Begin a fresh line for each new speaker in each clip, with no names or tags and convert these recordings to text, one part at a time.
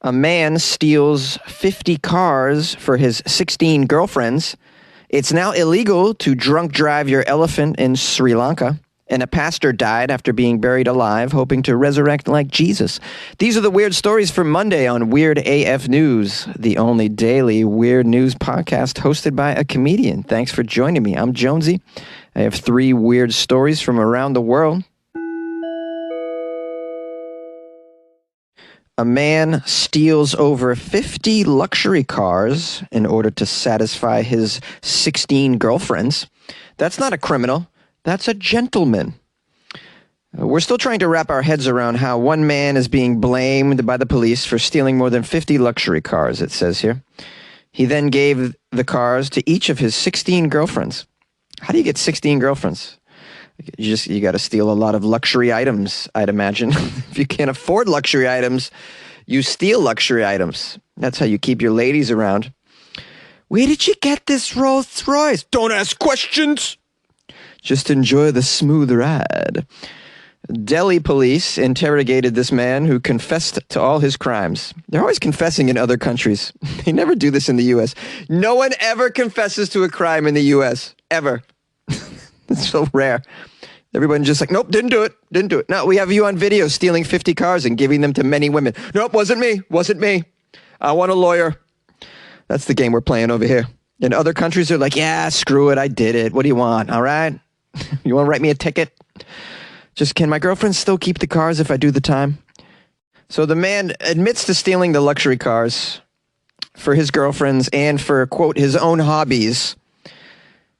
A man steals 50 cars for his 16 girlfriends. It's now illegal to drunk drive your elephant in Sri Lanka. And a pastor died after being buried alive, hoping to resurrect like Jesus. These are the weird stories for Monday on Weird AF News, the only daily weird news podcast hosted by a comedian. Thanks for joining me. I'm Jonesy. I have 3 weird stories from around the world. A man steals over 50 luxury cars in order to satisfy his 16 girlfriends. That's not a criminal. That's a gentleman. We're still trying to wrap our heads around how one man is being blamed by the police for stealing more than 50 luxury cars, it says here. He then gave the cars to each of his 16 girlfriends. How do you get 16 girlfriends? You got to steal a lot of luxury items, I'd imagine. If you can't afford luxury items, you steal luxury items. That's how you keep your ladies around. Where did you get this Rolls Royce? Don't ask questions. Just enjoy the smooth ride. Delhi police interrogated this man who confessed to all his crimes. They're always confessing in other countries. They never do this in the U.S. No one ever confesses to a crime in the U.S. Ever. It's so rare. Everyone's just like, nope, didn't do it. No, we have you on video stealing 50 cars and giving them to many women. Nope, wasn't me. I want a lawyer. That's the game we're playing over here. In other countries, they're like, yeah, screw it, I did it. What do you want, all right? You want to write me a ticket? Just, can my girlfriend still keep the cars if I do the time? So the man admits to stealing the luxury cars for his girlfriends and for, quote, his own hobbies.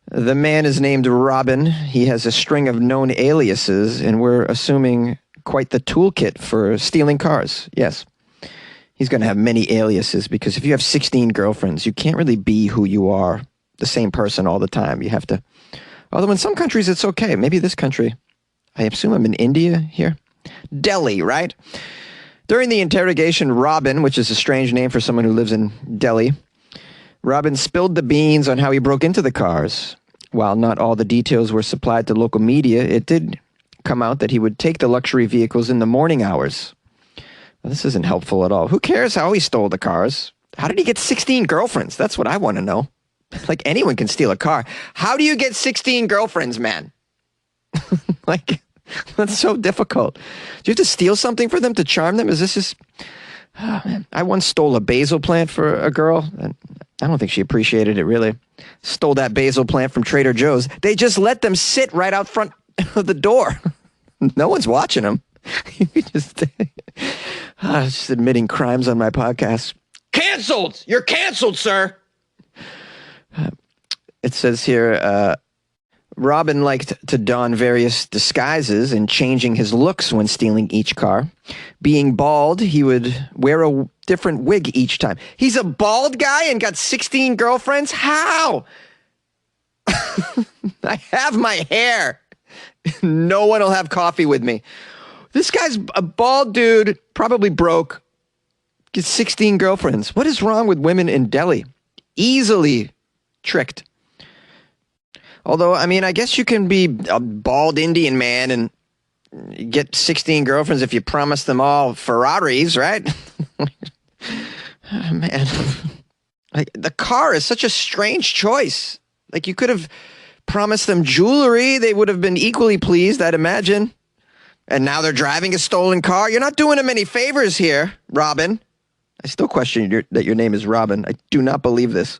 The man is named Robin. He has a string of known aliases, and we're assuming quite the toolkit for stealing cars. Yes. He's going to have many aliases because if you have 16 girlfriends, you can't really be who you are, the same person all the time. You have to... Although in some countries it's okay. Maybe this country. I assume I'm in India here. Delhi, right? During the interrogation, Robin, which is a strange name for someone who lives in Delhi, Robin spilled the beans on how he broke into the cars. While not all the details were supplied to local media, it did come out that he would take the luxury vehicles in the morning hours. Well, this isn't helpful at all. Who cares how he stole the cars? How did he get 16 girlfriends? That's what I want to know. Like, anyone can steal a car. How do you get 16 girlfriends, man? Like, that's so difficult. Do you have to steal something for them to charm them? Is this just... Oh, man. I once stole a basil plant for a girl, and I don't think she appreciated it, really. Stole that basil plant from Trader Joe's. They just let them sit right out front of the door. No one's watching them. Just admitting crimes on my podcast. Canceled! You're canceled, sir! It says here, Robin liked to don various disguises and changing his looks when stealing each car. Being bald, he would wear a different wig each time. He's a bald guy and got 16 girlfriends? How? I have my hair. No one will have coffee with me. This guy's a bald dude, probably broke, gets 16 girlfriends. What is wrong with women in Delhi? Easily tricked. Although, I mean, I guess you can be a bald Indian man and get 16 girlfriends if you promise them all Ferraris, right? Oh, man. Like, the car is such a strange choice. Like, you could have promised them jewelry. They would have been equally pleased, I'd imagine. And now they're driving a stolen car. You're not doing them any favors here, Robin. I still question that your name is Robin. I do not believe this.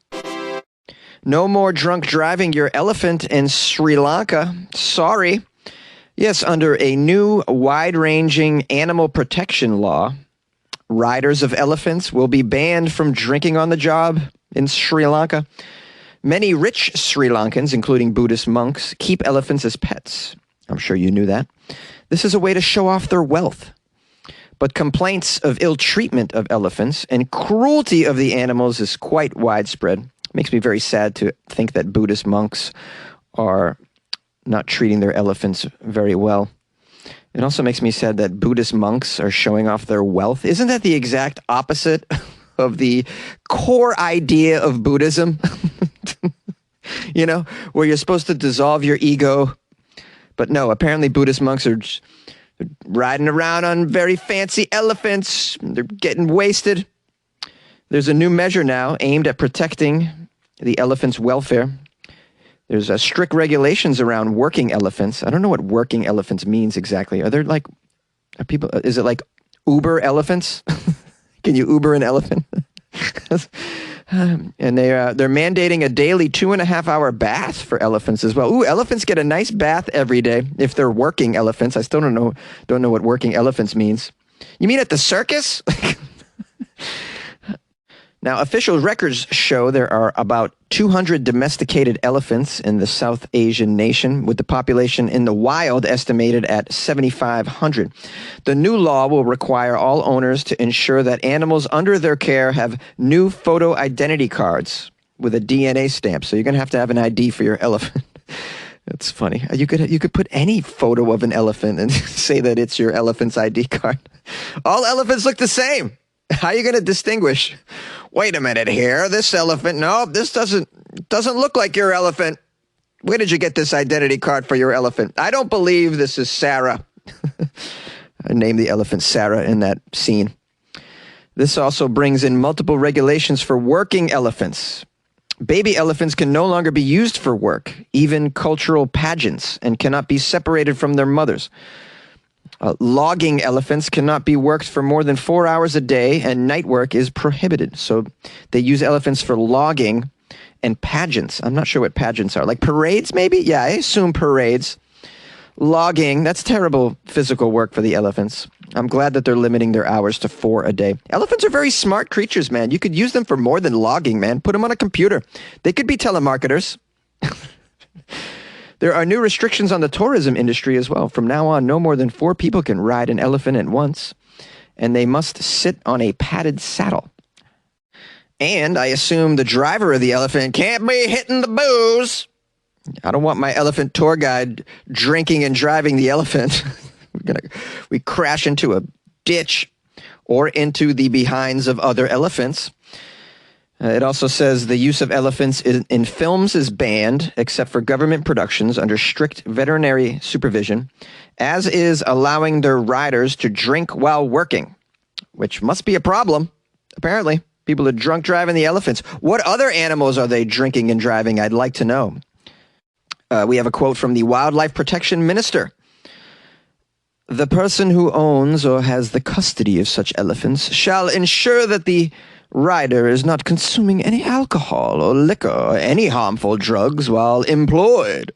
No more drunk driving your elephant in Sri Lanka. Sorry. Yes, under a new wide-ranging animal protection law, riders of elephants will be banned from drinking on the job in Sri Lanka. Many rich Sri Lankans, including Buddhist monks, keep elephants as pets. I'm sure you knew that. This is a way to show off their wealth. But complaints of ill treatment of elephants and cruelty of the animals is quite widespread. Makes me very sad to think that Buddhist monks are not treating their elephants very well. It also makes me sad that Buddhist monks are showing off their wealth. Isn't that the exact opposite of the core idea of Buddhism? You know, where you're supposed to dissolve your ego. But no, apparently Buddhist monks are riding around on very fancy elephants. They're getting wasted. There's a new measure now aimed at protecting the elephant's welfare. There's strict regulations around working elephants. I don't know what working elephants means exactly. Are people, is it like Uber elephants? Can you Uber an elephant? And they're mandating a daily 2.5-hour bath for elephants as well. Ooh, elephants get a nice bath every day if they're working elephants. I still don't know what working elephants means. You mean at the circus? Now, official records show there are about 200 domesticated elephants in the South Asian nation, with the population in the wild estimated at 7,500. The new law will require all owners to ensure that animals under their care have new photo identity cards with a DNA stamp. So you're going to have an ID for your elephant. That's funny. You could put any photo of an elephant and say that it's your elephant's ID card. All elephants look the same. How are you going to distinguish? Wait a minute here. This elephant, no, this doesn't look like your elephant. Where did you get this identity card for your elephant? I don't believe this is Sarah. I named the elephant Sarah in that scene. This also brings in multiple regulations for working elephants. Baby elephants can no longer be used for work, even cultural pageants, and cannot be separated from their mothers. Logging elephants cannot be worked for more than 4 hours a day, and night work is prohibited. So they use elephants for logging and pageants. I'm not sure what pageants are. Like parades, maybe? Yeah, I assume parades. Logging, that's terrible physical work for the elephants. I'm glad that they're limiting their hours to 4 a day. Elephants are very smart creatures, man. You could use them for more than logging, man. Put them on a computer. They could be telemarketers. There are new restrictions on the tourism industry as well. From now on, no more than 4 people can ride an elephant at once, and they must sit on a padded saddle. And I assume the driver of the elephant can't be hitting the booze. I don't want my elephant tour guide drinking and driving the elephant. We crash into a ditch or into the behinds of other elephants. It also says the use of elephants in films is banned, except for government productions under strict veterinary supervision, as is allowing their riders to drink while working, which must be a problem, apparently. People are drunk driving the elephants. What other animals are they drinking and driving? I'd like to know. We have a quote from the Wildlife Protection Minister. The person who owns or has the custody of such elephants shall ensure that the rider is not consuming any alcohol or liquor or any harmful drugs while employed.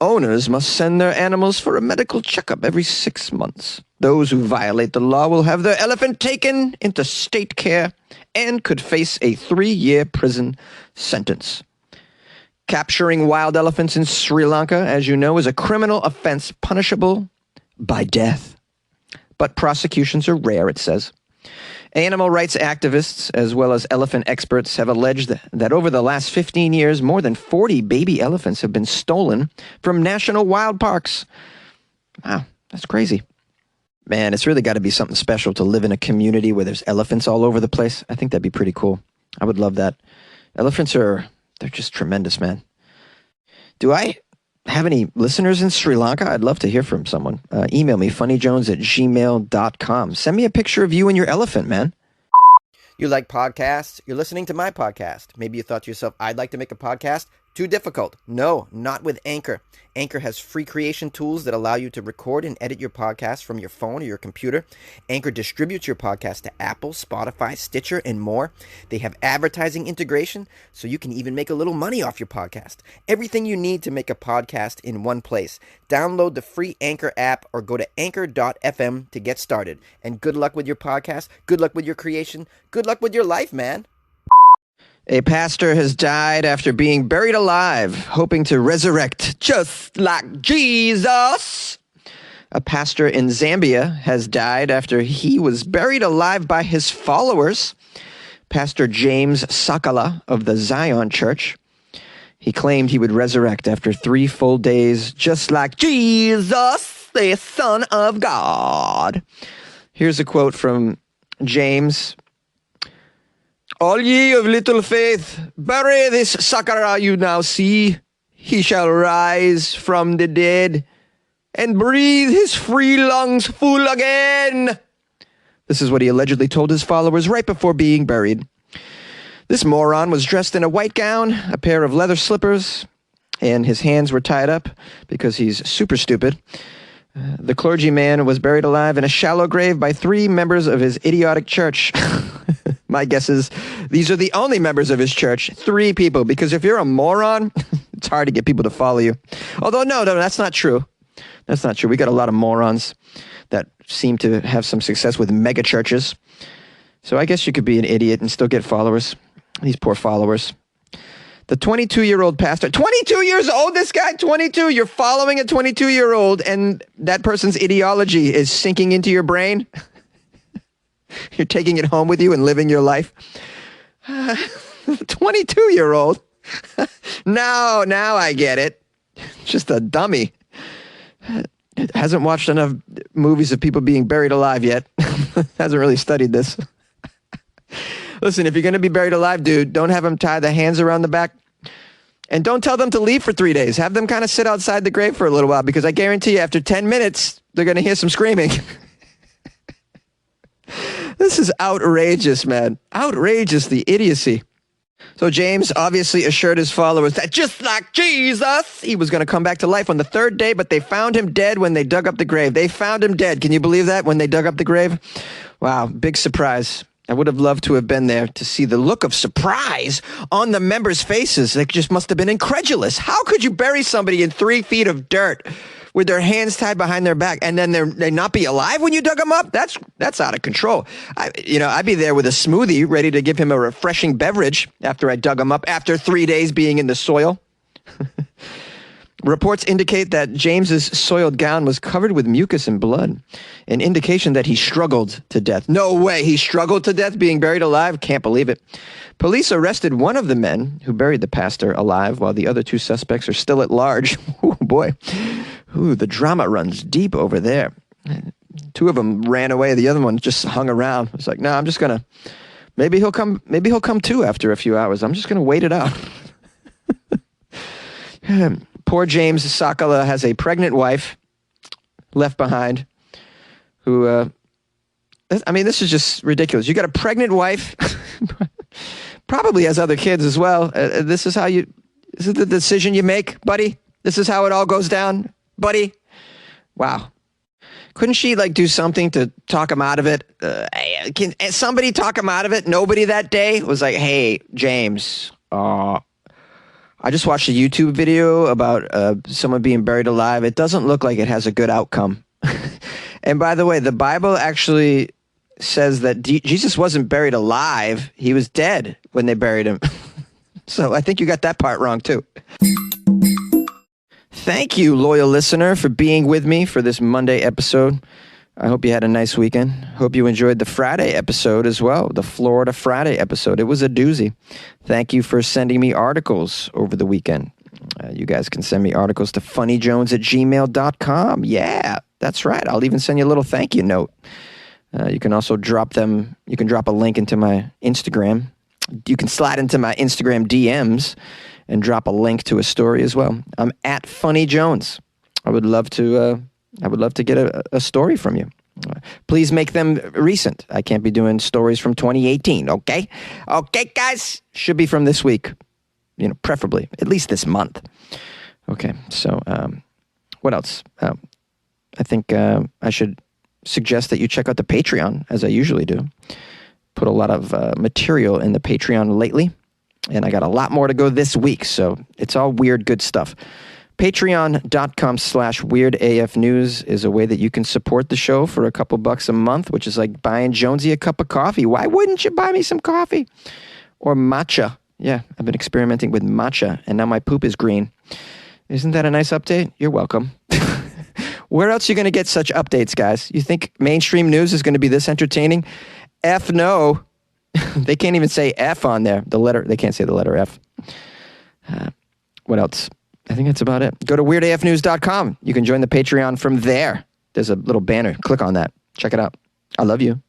Owners must send their animals for a medical checkup every 6 months. Those who violate the law will have their elephant taken into state care and could face a 3-year prison sentence. Capturing wild elephants in Sri Lanka, as you know, is a criminal offense punishable by death. But prosecutions are rare, it says. Animal rights activists, as well as elephant experts, have alleged that over the last 15 years, more than 40 baby elephants have been stolen from national wild parks. Wow, that's crazy. Man, it's really got to be something special to live in a community where there's elephants all over the place. I think that'd be pretty cool. I would love that. Elephants they're just tremendous, man. Do I have any listeners in Sri Lanka? I'd love to hear from someone. Email me, funnyjones@gmail.com. Send me a picture of you and your elephant, man. You like podcasts? You're listening to my podcast. Maybe you thought to yourself, I'd like to make a podcast. Too difficult. No, not with Anchor. Anchor has free creation tools that allow you to record and edit your podcast from your phone or your computer. Anchor distributes your podcast to Apple, Spotify, Stitcher, and more. They have advertising integration, so you can even make a little money off your podcast. Everything you need to make a podcast in one place. Download the free Anchor app or go to anchor.fm to get started. And good luck with your podcast. Good luck with your creation. Good luck with your life, man. A pastor has died after being buried alive, hoping to resurrect just like Jesus. A pastor in Zambia has died after he was buried alive by his followers. Pastor James Sakala of the Zion Church. He claimed he would resurrect after 3 full days, just like Jesus, the Son of God. Here's a quote from James. All ye of little faith, bury this Sakara you now see. He shall rise from the dead and breathe his free lungs full again. This is what he allegedly told his followers right before being buried. This moron was dressed in a white gown, a pair of leather slippers, and his hands were tied up because he's super stupid. The clergyman was buried alive in a shallow grave by 3 members of his idiotic church. My guess is these are the only members of his church. 3 people, because if you're a moron, it's hard to get people to follow you. Although, no, that's not true. That's not true. We got a lot of morons that seem to have some success with mega churches. So I guess you could be an idiot and still get followers. These poor followers. The 22-year-old pastor, 22 years old, this guy, 22, you're following a 22-year-old and that person's ideology is sinking into your brain. You're taking it home with you and living your life. 22-year-old. Now I get it. Just a dummy. Hasn't watched enough movies of people being buried alive yet. Hasn't really studied this. Listen, if you're going to be buried alive, dude, don't have them tie the hands around the back. And don't tell them to leave for 3 days. Have them kind of sit outside the grave for a little while, because I guarantee you after 10 minutes, they're going to hear some screaming. This is outrageous, man. Outrageous, the idiocy. So James obviously assured his followers that just like Jesus, he was going to come back to life on the 3rd day, but they found him dead when they dug up the grave. They found him dead. Can you believe that, when they dug up the grave? Wow, big surprise. I would have loved to have been there to see the look of surprise on the members' faces. They just must have been incredulous. How could you bury somebody in 3 feet of dirt with their hands tied behind their back and then they not be alive when you dug them up? That's out of control. I'd be there with a smoothie ready to give him a refreshing beverage after I dug him up after 3 days being in the soil. Reports indicate that James's soiled gown was covered with mucus and blood, an indication that he struggled to death. No way, he struggled to death being buried alive? Can't believe it. Police arrested one of the men who buried the pastor alive, while the other 2 suspects are still at large. Oh, boy. Ooh, the drama runs deep over there. 2 of them ran away. The other one just hung around. It's like, no, I'm just going to, maybe he'll come too after a few hours. I'm just going to wait it out. Poor James Sakala has a pregnant wife left behind who, this is just ridiculous. You got a pregnant wife, probably has other kids as well. This is the decision you make, buddy? This is how it all goes down, buddy? Wow. Couldn't she do something to talk him out of it? Can somebody talk him out of it? Nobody that day was like, hey, James, I just watched a YouTube video about someone being buried alive. It doesn't look like it has a good outcome. And by the way, the Bible actually says that Jesus wasn't buried alive. He was dead when they buried him. So I think you got that part wrong too. Thank you, loyal listener, for being with me for this Monday episode. I hope you had a nice weekend. Hope you enjoyed the Friday episode as well, the Florida Friday episode. It was a doozy. Thank you for sending me articles over the weekend. You guys can send me articles to funnyjones@gmail.com. Yeah, that's right. I'll even send you a little thank you note. You can also drop them. You can drop a link into my Instagram. You can slide into my Instagram DMs and drop a link to a story as well. I'm at Funny Jones. I would love to get a story from you. Please make them recent. I can't be doing stories from 2018, okay? Okay, guys? Should be from this week, preferably, at least this month. Okay, so what else? I think I should suggest that you check out the Patreon, as I usually do. Put a lot of material in the Patreon lately, and I got a lot more to go this week, so it's all weird, good stuff. Patreon.com/WeirdAFNews is a way that you can support the show for a couple bucks a month, which is like buying Jonesy a cup of coffee. Why wouldn't you buy me some coffee? Or matcha. Yeah, I've been experimenting with matcha, and now my poop is green. Isn't that a nice update? You're welcome. Where else are you going to get such updates, guys? You think mainstream news is going to be this entertaining? F no. They can't even say F on there. They can't say the letter F. What else? I think that's about it. Go to weirdafnews.com. You can join the Patreon from there. There's a little banner. Click on that. Check it out. I love you.